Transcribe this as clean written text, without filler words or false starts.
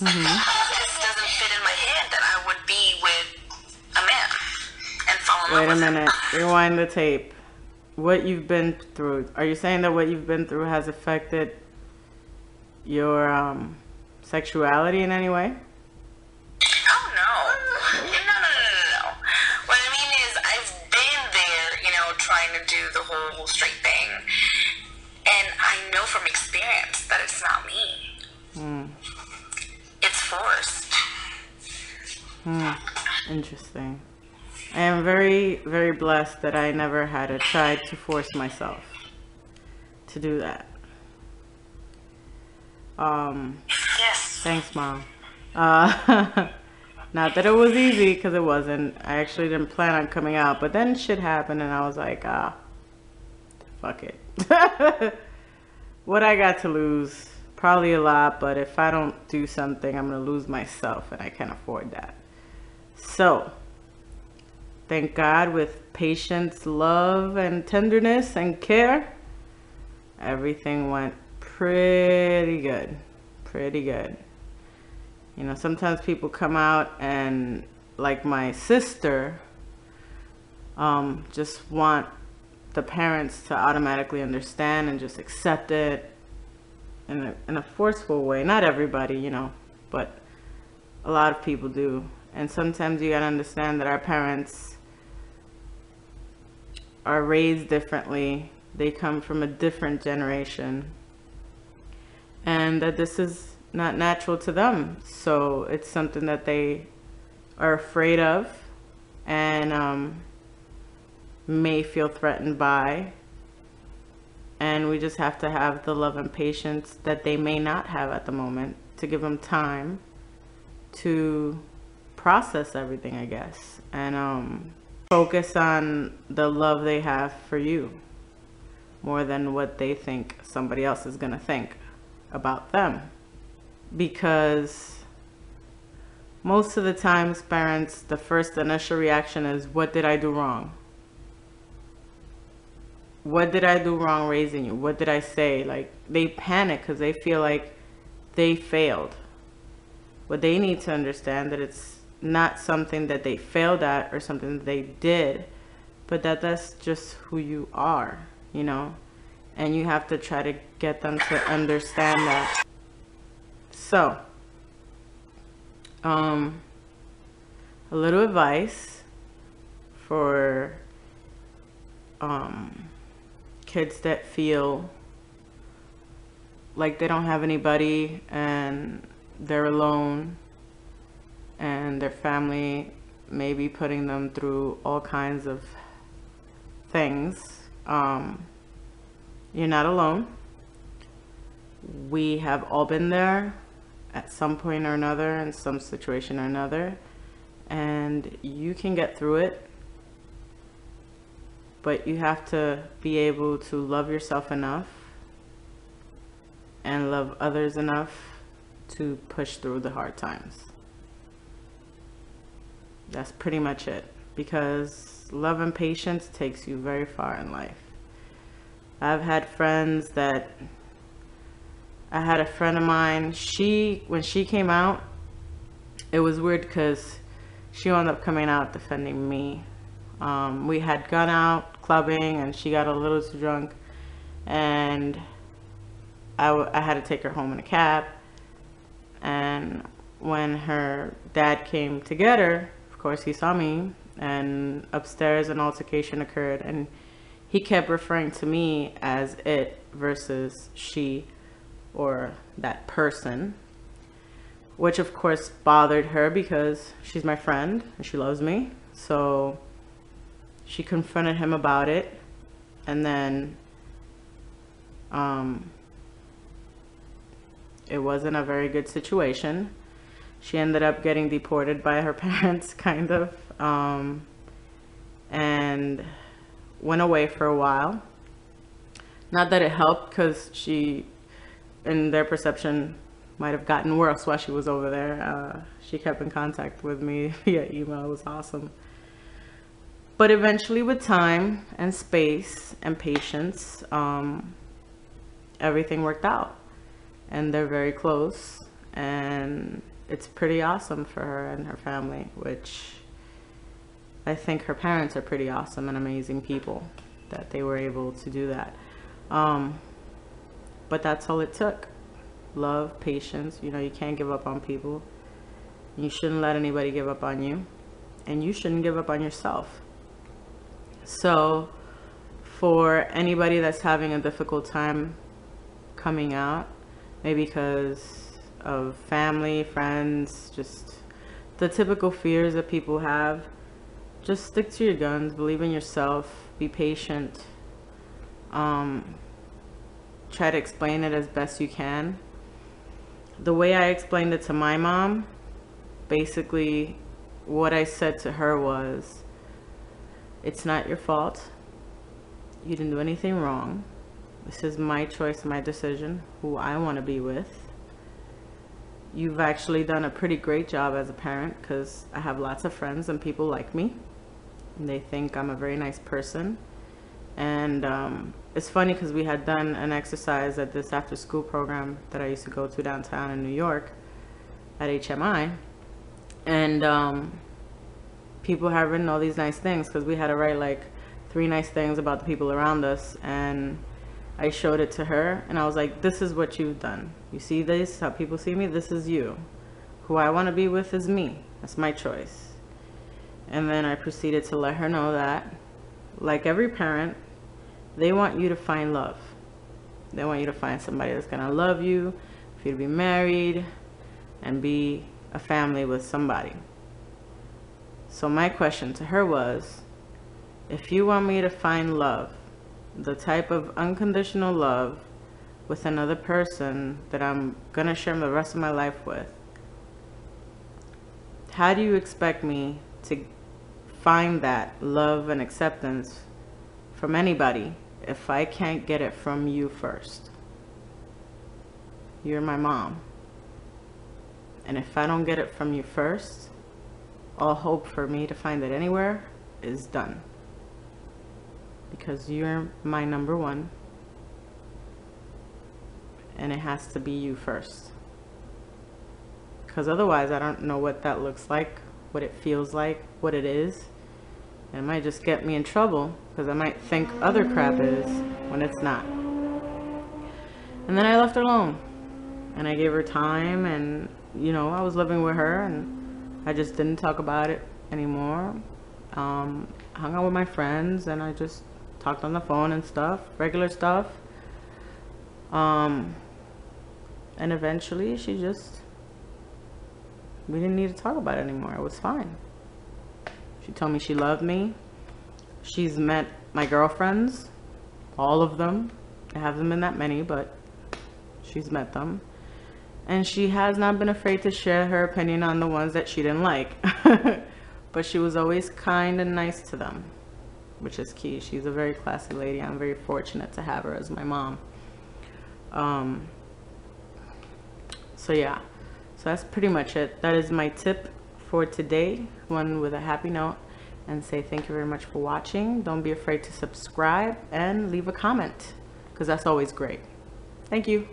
It just doesn't fit in my head that I would be with a man and fall in love Wait a with him. minute. Rewind the tape. What you've been through. Are you saying that what you've been through has affected your sexuality in any way? Oh no. No. What I mean is I've been there, trying to do the whole straight thing. And I know from experience that it's not me. It's forced. Interesting. I am very, very blessed that I never had to try to force myself to do that. Yes. Thanks, Mom. Not that it was easy, because it wasn't. I actually didn't plan on coming out, but then shit happened and I was like, fuck it. What I got to lose? Probably a lot, but if I don't do something, I'm gonna lose myself, and I can't afford that. So, thank God, with patience, love, and tenderness and care, everything went pretty good. Pretty good. Sometimes people come out and, like my sister, just want the parents to automatically understand and just accept it in a forceful way. Not everybody, but a lot of people do. And sometimes you gotta understand that our parents are raised differently. They come from a different generation, and that this is not natural to them. So it's something that they are afraid of and may feel threatened by. And we just have to have the love and patience that they may not have at the moment, to give them time to process everything, I guess, and focus on the love they have for you more than what they think somebody else is gonna think about them. Because most of the times, parents, the first initial reaction is, what did I do wrong? What did I do wrong raising you? What did I say? Like, they panic because they feel like they failed. But they need to understand that it's not something that they failed at or something that they did, but that's just who you are, and you have to try to get them to understand that. So, a little advice for kids that feel like they don't have anybody and they're alone, and their family may be putting them through all kinds of things. You're not alone. We have all been there at some point or another, in some situation or another, and you can get through it. But you have to be able to love yourself enough and love others enough to push through the hard times. That's pretty much it, because love and patience takes you very far in life. I've had friends that, I had a friend of mine, when she came out, it was weird because she wound up coming out defending me. We had gone out clubbing and she got a little too drunk, and I had to take her home in a cab. And when her dad came to get her, of course he saw me, and upstairs an altercation occurred, and he kept referring to me as it versus she or that person, which of course bothered her because she's my friend and she loves me. So she confronted him about it, and then it wasn't a very good situation. She ended up getting deported by her parents, kind of, and went away for a while. Not that it helped, because she, in their perception, might have gotten worse while she was over there. She kept in contact with me via email. It was awesome. But eventually, with time and space and patience, everything worked out. And they're very close. and it's pretty awesome for her and her family, which I think her parents are pretty awesome and amazing people that they were able to do that. But that's all it took. Love, patience. You know, you can't give up on people. You shouldn't let anybody give up on you, and you shouldn't give up on yourself. So for anybody that's having a difficult time coming out, maybe because of family, friends, just the typical fears that people have, just stick to your guns, believe in yourself, be patient, try to explain it as best you can. The way I explained it to my mom, basically what I said to her was, it's not your fault. You didn't do anything wrong. This is my choice, my decision, who I want to be with. You've actually done a pretty great job as a parent, because I have lots of friends and people like me. And they think I'm a very nice person. And it's funny because we had done an exercise at this after school program that I used to go to downtown in New York at HMI. And people have written all these nice things, because we had to write like 3 nice things about the people around us. And I showed it to her and I was like, this is what you've done. You see this, how people see me? This is you. Who I want to be with is me. That's my choice. And then I proceeded to let her know that, like every parent, they want you to find love. They want you to find somebody that's going to love you, for you to be married, and be a family with somebody. So my question to her was, if you want me to find love, the type of unconditional love with another person that I'm going to share the rest of my life with, how do you expect me to find that love and acceptance from anybody if I can't get it from you first? You're my mom. And if I don't get it from you first, all hope for me to find it anywhere is done. Because you're my number one. And it has to be you first. Because otherwise I don't know what that looks like, what it feels like, what it is. And it might just get me in trouble, because I might think other crap is when it's not. And then I left her alone. And I gave her time, and you know, I was living with her, and I just didn't talk about it anymore. Hung out with my friends, and I just talked on the phone and stuff, regular stuff. And eventually we didn't need to talk about it anymore. It was fine. She told me she loved me. She's met my girlfriends, all of them. There haven't been that many, but she's met them. And she has not been afraid to share her opinion on the ones that she didn't like. But she was always kind and nice to them, which is key. She's a very classy lady. I'm very fortunate to have her as my mom. So yeah, so that's pretty much it. That is my tip for today. One with a happy note, and say thank you very much for watching. Don't be afraid to subscribe and leave a comment, because that's always great. Thank you.